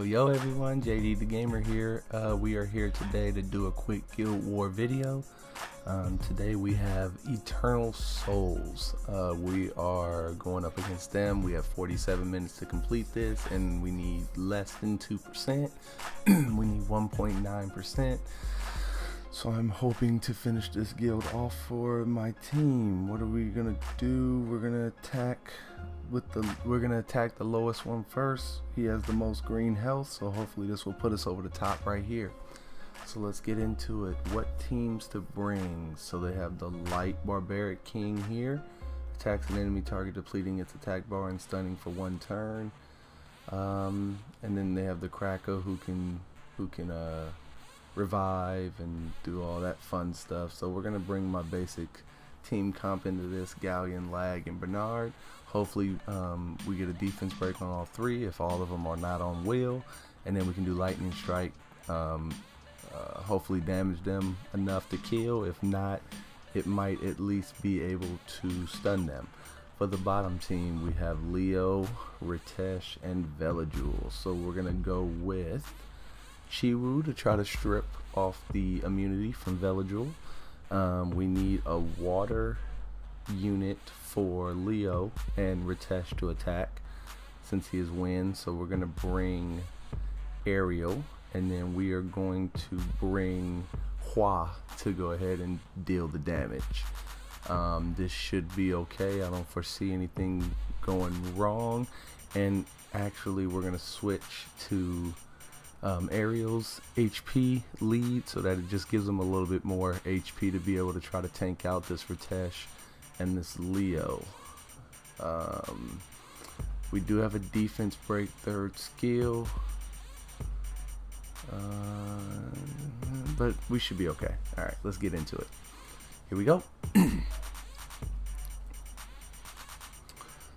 Yo everyone, JD the Gamer here. We are here today to do a quick Guild War video. Today we have Eternal Souls. We are going up against them. We have 47 minutes to complete this and we need less than 2%. We need 1.9%. So I'm hoping to finish this guild off for my team. What are we gonna do? We're gonna attack the lowest one first. He has the most green health, so hopefully this will put us over the top right here. So let's get into it. What teams to bring? So they have the Light Barbaric King here. Attacks an enemy target, depleting its attack bar and stunning for 1 turn. And then they have the Cracker who can revive and do all that fun stuff. So we're gonna bring my basic team comp into this: Galleon, Lag, and Bernard. Hopefully we get a defense break on all 3 if all of them are not on wheel, and then we can do lightning strike. Hopefully damage them enough to kill. If not, it might at least be able to stun them. For the bottom team, we have Leo, Ritesh, and Velajul. So we're gonna go with Chiwu to try to strip off the immunity from Velajul. We need a water unit for Leo and Ritesh to attack since he is wind. So we're gonna bring Ariel, and then we are going to bring Hua to go ahead and deal the damage. This should be okay. I don't foresee anything going wrong. And actually we're gonna switch to Ariel's HP lead so that it just gives them a little bit more HP to be able to try to tank out this Ritesh and this Leo. We do have a defense break 3rd skill, but we should be okay. Alright, let's get into it. Here we go.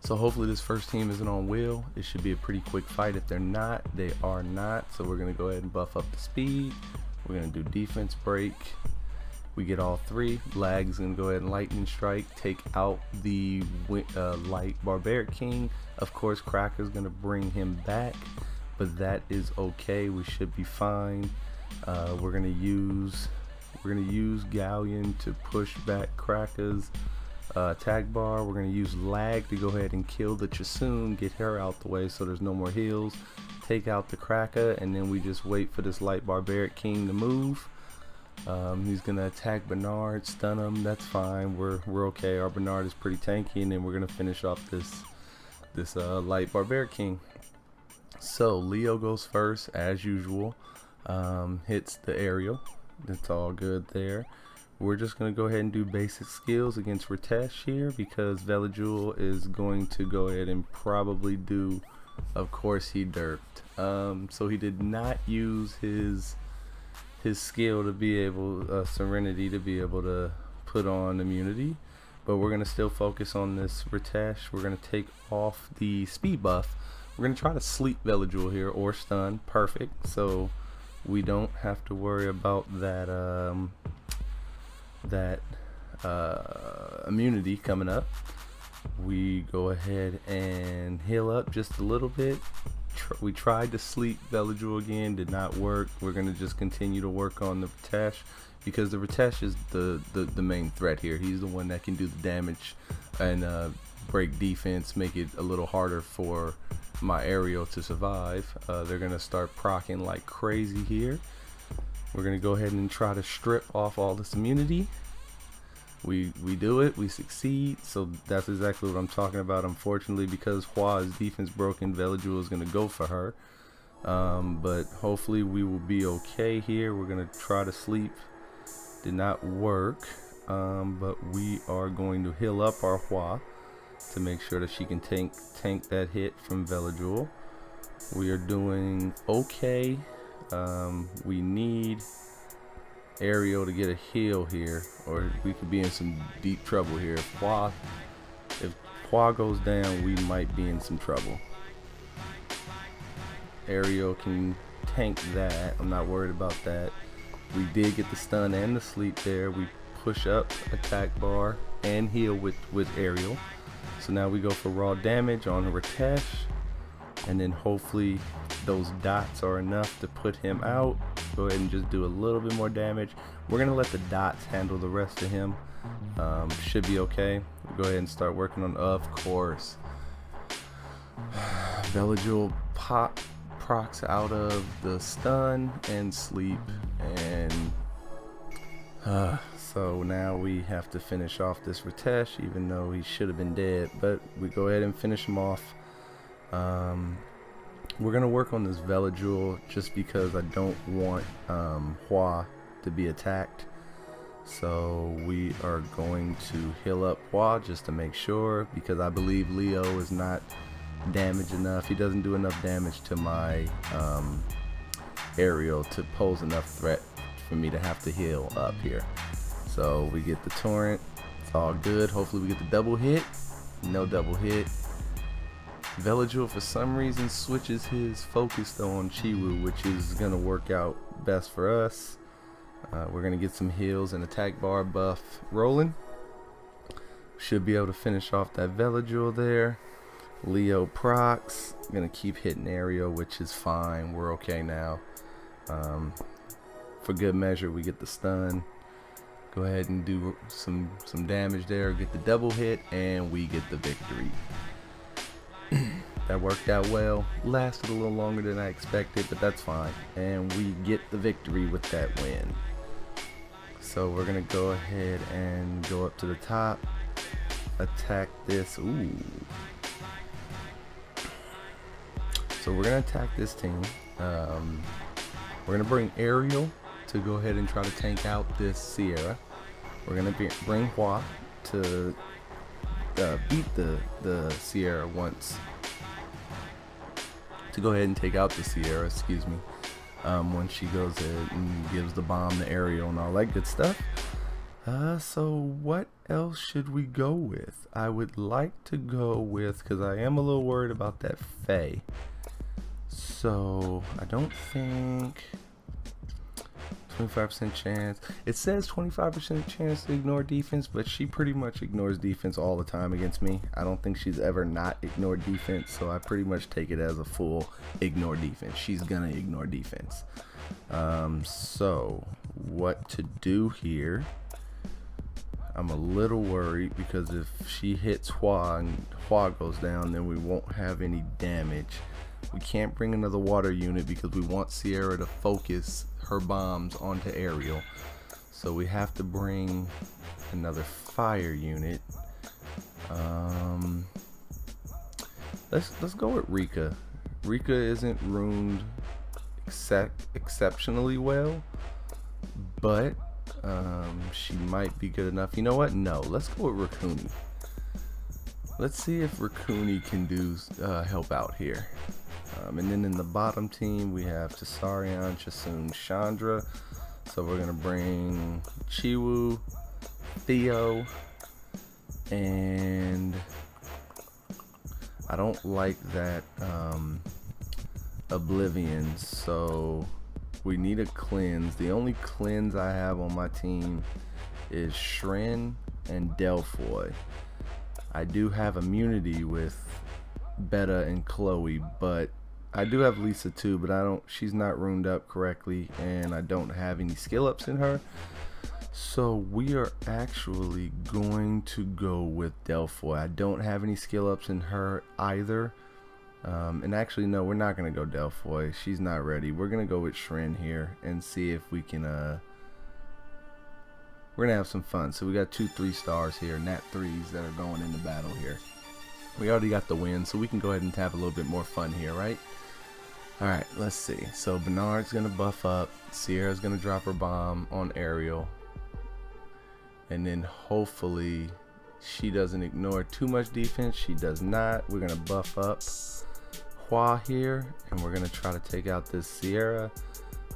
So hopefully this first team isn't on wheel. It should be a pretty quick fight. If they're not, they are not. So we're gonna go ahead and buff up the speed. We're gonna do defense break. We get all 3. Lag's gonna go ahead and lightning strike, take out the Light Barbaric King. Of course, Cracker's gonna bring him back, but that is okay. We should be fine. We're gonna use Galleon to push back Cracker's attack bar. We're going to use Lag to go ahead and kill the Chasun, get her out the way so there's no more heals, take out the Cracker, and then we just wait for this Light Barbaric King to move. He's going to attack Bernard, stun him. That's fine. We're okay. Our Bernard is pretty tanky, and then we're going to finish off this Light Barbaric King. So Leo goes first as usual. Hits the aerial. That's all good there. We're just going to go ahead and do basic skills against Ritesh here because Velajul is going to go ahead and probably do, of course he derped. So he did not use his skill to be able, Serenity, to be able to put on immunity. But we're going to still focus on this Ritesh. We're going to take off the speed buff. We're going to try to sleep Velajul here or stun. Perfect. So we don't have to worry about that immunity coming up. We go ahead and heal up just a little bit. We tried to sleep Velajul again, did not work. We're gonna just continue to work on the Ritesh because the Ritesh is the main threat here. He's the one that can do the damage and break defense, make it a little harder for my Ariel to survive. They're gonna start proccing like crazy here. We're gonna go ahead and try to strip off all this immunity. We do it, we succeed. So that's exactly what I'm talking about. Unfortunately, because Hua's defense broken, Velajul is gonna go for her. But hopefully we will be okay here. We're gonna try to sleep. Did not work. But we are going to heal up our Hua to make sure that she can tank that hit from Velajul. We are doing okay. We need Ariel to get a heal here, or we could be in some deep trouble here. If Hua goes down, we might be in some trouble. Ariel can tank that. I'm not worried about that. We did get the stun and the sleep there. We push up attack bar and heal with Ariel. So now we go for raw damage on Ritesh. and then hopefully those dots are enough to put him out. Go ahead and just do a little bit more damage. We're gonna let the dots handle the rest of him. Should be okay. Go ahead and start working on, of course, Veligil procs out of the stun and sleep, and so now we have to finish off this Ritesh, even though he should have been dead, but we go ahead and finish him off. We're gonna work on this Veligil just because I don't want Hua to be attacked, so we are going to heal up Hua just to make sure, because I believe Leo is not damaged enough. He doesn't do enough damage to my Ariel to pose enough threat for me to have to heal up here. So we get the torrent, it's all good. Hopefully we get the double hit. No double hit. Veligil for some reason switches his focus though on Chiwu, which is gonna work out best for us. We're gonna get some heals and attack bar buff rolling. Should be able to finish off that Veligil there. Leo procs, gonna keep hitting Ariel, which is fine. We're okay now. For good measure, we get the stun. Go ahead and do some damage there, get the double hit, and we get the victory. That worked out well. Lasted a little longer than I expected, but that's fine. And we get the victory with that win. So we're gonna go ahead and go up to the top, attack this. Ooh. So we're gonna attack this team. We're gonna bring Ariel to go ahead and try to tank out this Sierra. We're gonna bring Hua to beat the Sierra once, to go ahead and take out the Sierra, excuse me, when she goes ahead and gives the bomb to Ariel and all that good stuff. So what else should we go with? I would like to go with, because I am a little worried about that Faye. So I don't think 25% chance. It says 25% chance to ignore defense, but she pretty much ignores defense all the time against me. I don't think she's ever not ignored defense, so I pretty much take it as a full ignore defense. She's gonna ignore defense. So what to do here? I'm a little worried because if she hits Hua and Hua goes down, then we won't have any damage. We can't bring another water unit because we want Sierra to focus her bombs onto Ariel. So we have to bring another fire unit. Let's go with Rika. Rika isn't ruined exceptionally well, but she might be good enough. You know what? No, let's go with Rikuni. Let's see if Rikuni can do help out here. And then in the bottom team we have Tsarion, Chasun, Chandra. So we're gonna bring Chiwu, Theo, and I don't like that Oblivion, so we need a cleanse. The only cleanse I have on my team is Shren and Delphoy. I do have immunity with Beta and Chloe, but I do have Lisa too, but she's not ruined up correctly, and I don't have any skill ups in her. So we are actually going to go with Delphoy. I don't have any skill ups in her either. And actually, no, we're not going to go Delphoy. She's not ready. We're going to go with Shren here and see if we can, we're going to have some fun. So we got 2 3-stars here, Nat 3s that are going into battle here. We already got the win, so we can go ahead and have a little bit more fun here, right? Alright, let's see. So Bernard's going to buff up. Sierra's going to drop her bomb on Ariel. And then hopefully she doesn't ignore too much defense. She does not. We're going to buff up Hua here, and we're going to try to take out this Sierra.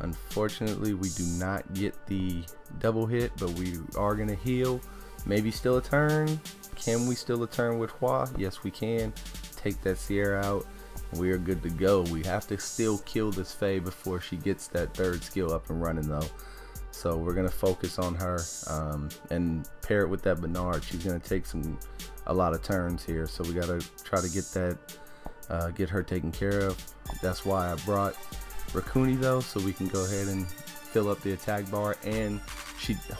Unfortunately, we do not get the double hit, but we are going to heal. Maybe still a turn. Can we still a turn with Hua? Yes, we can. Take that Sierra out. We are good to go. We have to still kill this Faye before she gets that 3rd skill up and running though. So we're going to focus on her and pair it with that Bernard. She's going to take a lot of turns here. So we got to try to get that get her taken care of. That's why I brought Rakuni though, so we can go ahead and fill up the attack bar, and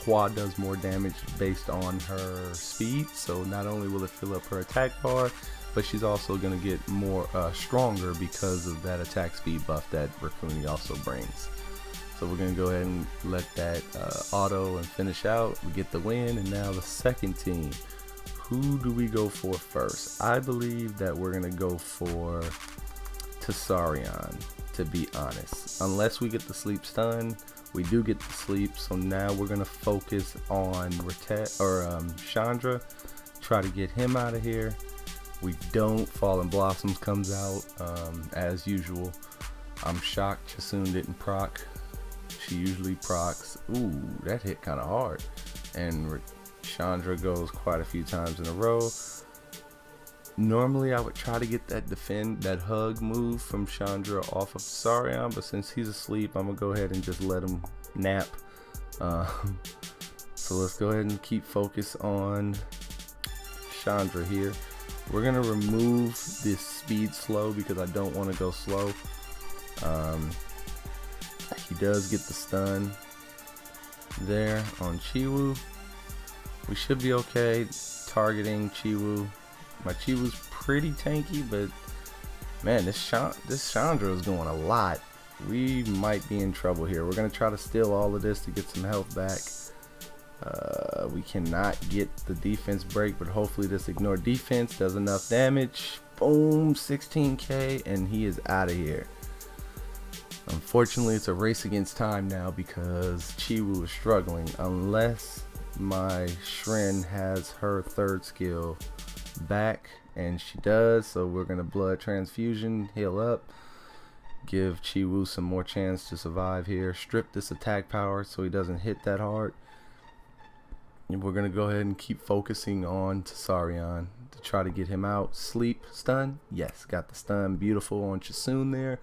Hua does more damage based on her speed, so not only will it fill up her attack bar, but she's also going to get more stronger because of that attack speed buff that Rakuni also brings. So we're going to go ahead and let that auto and finish out. We get the win, and now the second team. Who do we go for first? I believe that we're going to go for Tessarion, to be honest. Unless we get the sleep stun, we do get the sleep, so now we're going to focus on Chandra, try to get him out of here. We don't. Fallen Blossoms comes out as usual. I'm shocked Chasun didn't proc. She usually procs. Ooh, that hit kind of hard. And Chandra goes quite a few times in a row. Normally I would try to get that hug move from Chandra off of Tessarion, but since he's asleep, I'm gonna go ahead and just let him nap. So let's go ahead and keep focus on Chandra here. We're gonna remove this speed slow because I don't want to go slow. He does get the stun there on Chiwu. We should be okay targeting Chiwu. My Chiwu's pretty tanky, but man, this Chandra is doing a lot. We might be in trouble here. We're gonna try to steal all of this to get some health back. We cannot get the defense break, but hopefully this ignore defense does enough damage. Boom, 16k, and he is out of here. Unfortunately, it's a race against time now because Chiwu is struggling. Unless my Shren has her third skill back, and she does, so we're gonna blood transfusion, heal up, give Chiwu some more chance to survive here, strip this attack power so he doesn't hit that hard. And we're gonna go ahead and keep focusing on Tessarion to try to get him out. Sleep stun, yes, got the stun, beautiful on Chasun there.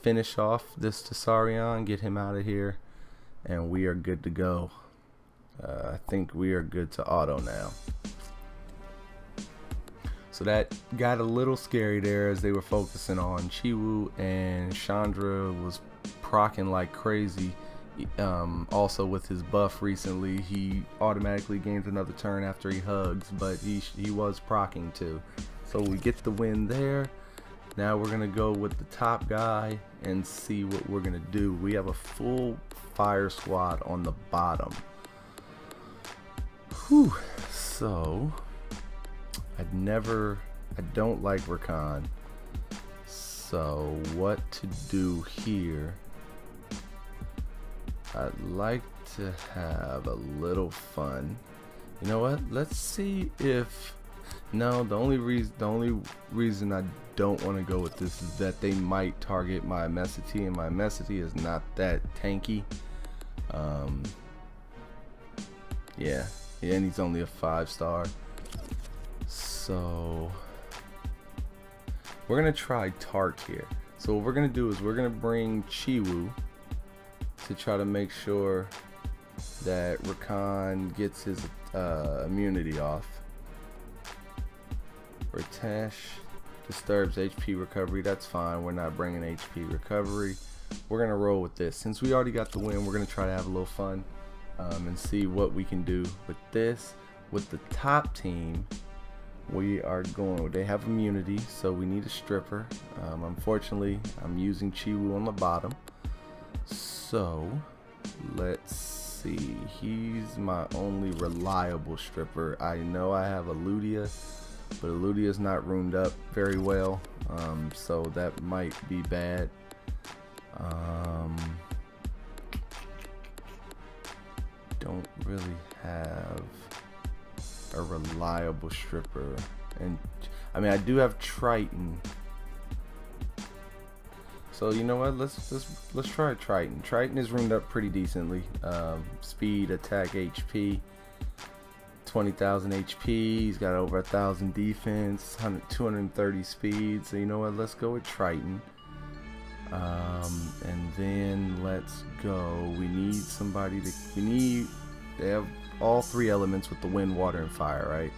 Finish off this Tessarion, get him out of here, and we are good to go. I think we are good to auto now. So that got a little scary there as they were focusing on Chiwu, and Chandra was proccing like crazy. Also with his buff recently, he automatically gains another turn after he hugs, but he was proccing too. So we get the win there. Now we're gonna go with the top guy and see what we're gonna do. We have a full fire squad on the bottom. Whew. So I don't like Rakan. So what to do here? I'd like to have a little fun. You know what? Let's see if no. The only reason I don't want to go with this is that they might target my Mesity, and my Mesity is not that tanky. Yeah, and he's only a 5-star. So we're gonna try Tart here. So what we're gonna do is we're gonna bring Chiwu to try to make sure that Rakan gets his immunity off. Ritesh disturbs HP recovery. That's fine. We're not bringing HP recovery. We're gonna roll with this. Since we already got the win, we're gonna try to have a little fun and see what we can do with this. With the top team, we are going. They have immunity, so we need a stripper. Unfortunately, I'm using Chiwu on the bottom. So let's see. He's my only reliable stripper. I know I have a Ludia, but Ludia's not ruined up very well, so that might be bad. Don't really have a reliable stripper, and I mean I do have Triton. So you know what? Let's try Triton. Triton is ruined up pretty decently. Speed, attack, HP, 20,000 HP. He's got over 1,000 defense, 230 speed. So you know what? Let's go with Triton. And then let's go. We need somebody to. They have all 3 elements with the wind, water, and fire, right?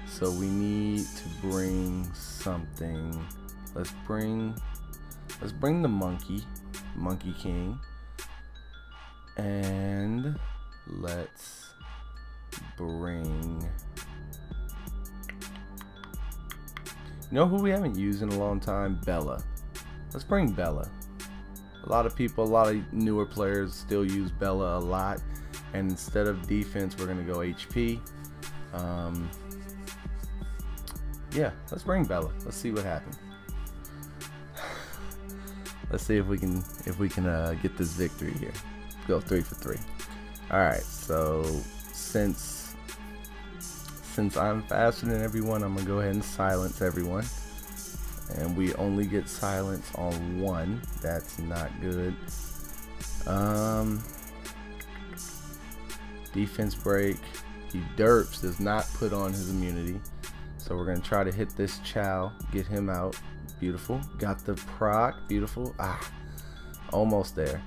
So we need to bring something let's bring the Monkey King, and let's bring, you know who we haven't used in a long time? Bella. Let's bring Bella. A lot of newer players still use Bella a lot, and instead of defense, we're gonna go HP. Yeah, let's bring Bella. Let's see what happens. Let's see if we can get this victory here. Go 3 for 3. All right, so since I'm faster than everyone, I'm gonna go ahead and silence everyone. And we only get silence on one. That's not good. Defense break. He derps, does not put on his immunity. So we're gonna try to hit this Chow, get him out. Beautiful. Got the proc. Beautiful. Almost there.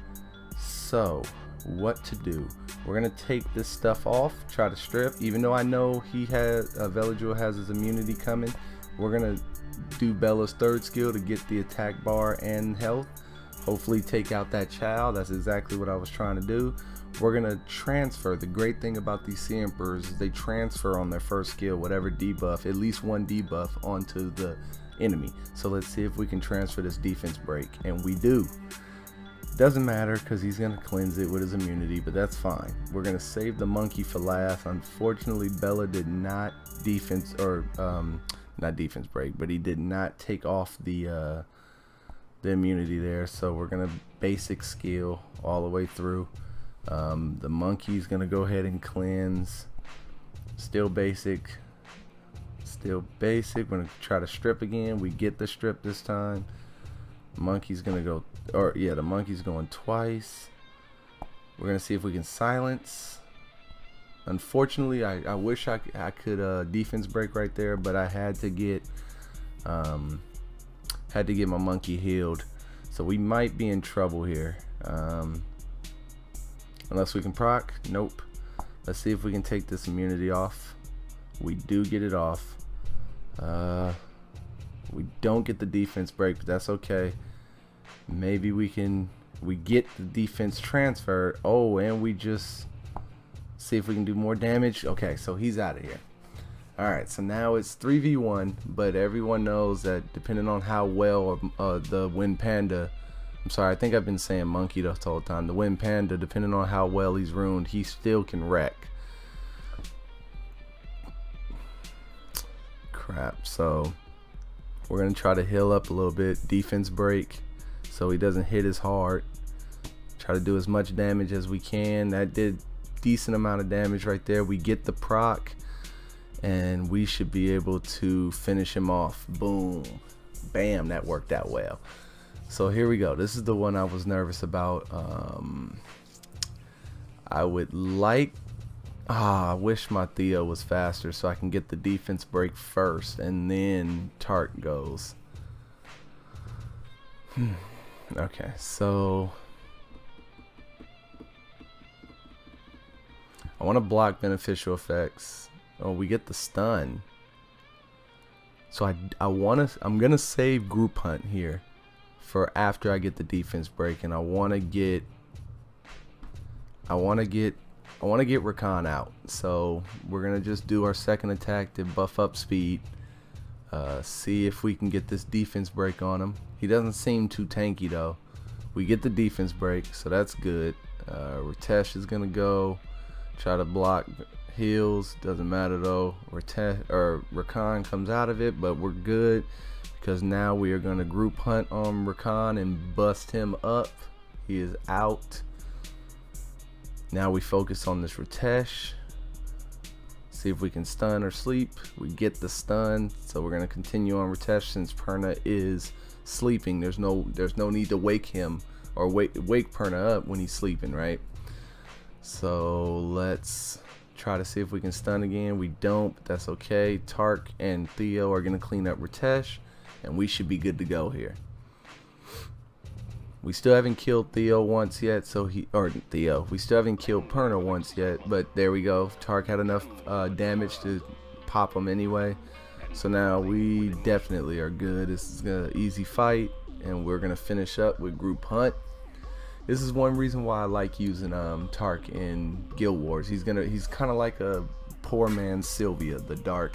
So what to do? We're gonna take this stuff off, try to strip. Even though I know he has Veladril has his immunity coming, we're gonna do Bella's third skill to get the attack bar and health. Hopefully take out that Chow. That's exactly what I was trying to do. We're gonna transfer. The great thing about these Sea Emperors is they transfer on their first skill whatever debuff, at least one debuff, onto the enemy. So let's see if we can transfer this defense break, and we do. Doesn't matter because he's gonna cleanse it with his immunity, but that's fine. We're gonna save the Monkey for last. Unfortunately, Bella did not defense, or not defense break, but he did not take off the immunity there. So we're gonna basic skill all the way through. The Monkey's gonna go ahead and cleanse. Still basic. We're gonna try to strip again. We get the strip this time. Monkey's gonna go, or yeah, the Monkey's going twice. We're gonna see if we can silence. Unfortunately, I wish I could defense break right there, but I had to get my Monkey healed. So we might be in trouble here. Unless we can proc. Nope. Let's see if we can take this immunity off. We do get it off. We don't get the defense break, but that's okay. Maybe we get the defense transferred. Oh, and we just see if we can do more damage. Okay, so he's out of here. Alright, so now it's 3v1, but everyone knows that depending on how well the Wind Panda, I'm sorry, I think I've been saying Monkey the whole time. The Wind Panda, depending on how well he's ruined, he still can wreck. Crap. So we're gonna try to heal up a little bit. Defense break, so he doesn't hit as hard. Try to do as much damage as we can. That did decent amount of damage right there. We get the proc, and we should be able to finish him off. Boom, bam. That worked out well. So here we go. This is the one I was nervous about. I would like, I wish my Theo was faster so I can get the defense break first and then Tart goes. Okay, so I want to block beneficial effects. Oh, we get the stun. So I'm gonna save group hunt here for after I get the defense break, and I want to get Rakan out. So we're gonna just do our second attack to buff up speed. See if we can get this defense break on him. He doesn't seem too tanky though. We get the defense break, so that's good. Ritesh is gonna go try to block heals. Doesn't matter though. Rakan comes out of it, but we're good because now we are gonna group hunt on Rakan and bust him up. He is out. Now we focus on this Ritesh. See if we can stun or sleep. We get the stun, so we're gonna continue on Ritesh since Perna is sleeping. There's no need to wake him or wake Perna up when he's sleeping, right? So let's try to see if we can stun again. We don't, but that's okay. Tark and Theo are gonna clean up Ritesh, and we should be good to go here. We still haven't killed Theo once yet, we still haven't killed Perna once yet, but there we go. Tark had enough damage to pop him anyway. So now we definitely are good. This is an easy fight, and we're gonna finish up with group hunt. This is one reason why I like using Tark in Guild Wars. He's kind of like a poor man's Sylvia, the dark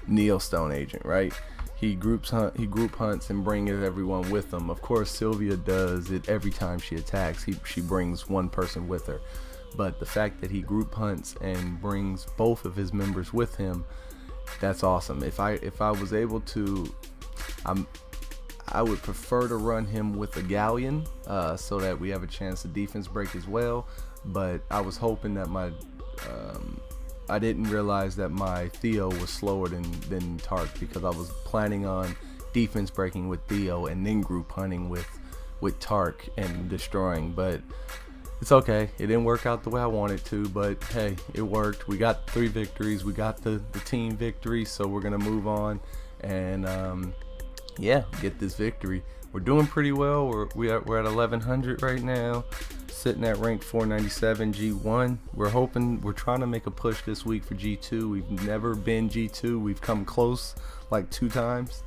Neostone agent, right? He group hunts and brings everyone with him. Of course, Sylvia does it every time she attacks. She brings one person with her, but the fact that he group hunts and brings both of his members with him, that's awesome. If I was able to, I would prefer to run him with a galleon, so that we have a chance to defense break as well. But I was hoping that I didn't realize that my Theo was slower than Tark, because I was planning on defense breaking with Theo and then group hunting with Tark and destroying. But it's okay. It didn't work out the way I wanted to, but hey, it worked. We got 3 victories. We got the team victory, so we're gonna move on and yeah, get this victory. We're doing pretty well. We're at 1100 right now, sitting at rank 497 G1. We're trying to make a push this week for G2. We've never been G2. We've come close like 2 times,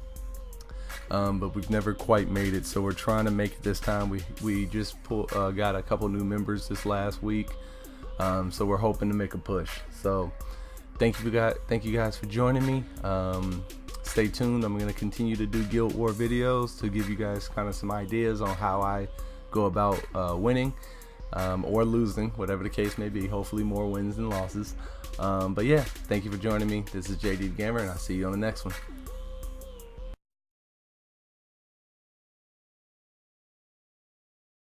but we've never quite made it. So we're trying to make it this time. We just got a couple new members this last week, so we're hoping to make a push. So thank you guys for joining me. Stay tuned. I'm going to continue to do Guild War videos to give you guys kind of some ideas on how I go about winning or losing, whatever the case may be. Hopefully more wins than losses. But yeah, thank you for joining me. This is JD Gamer, and I'll see you on the next one.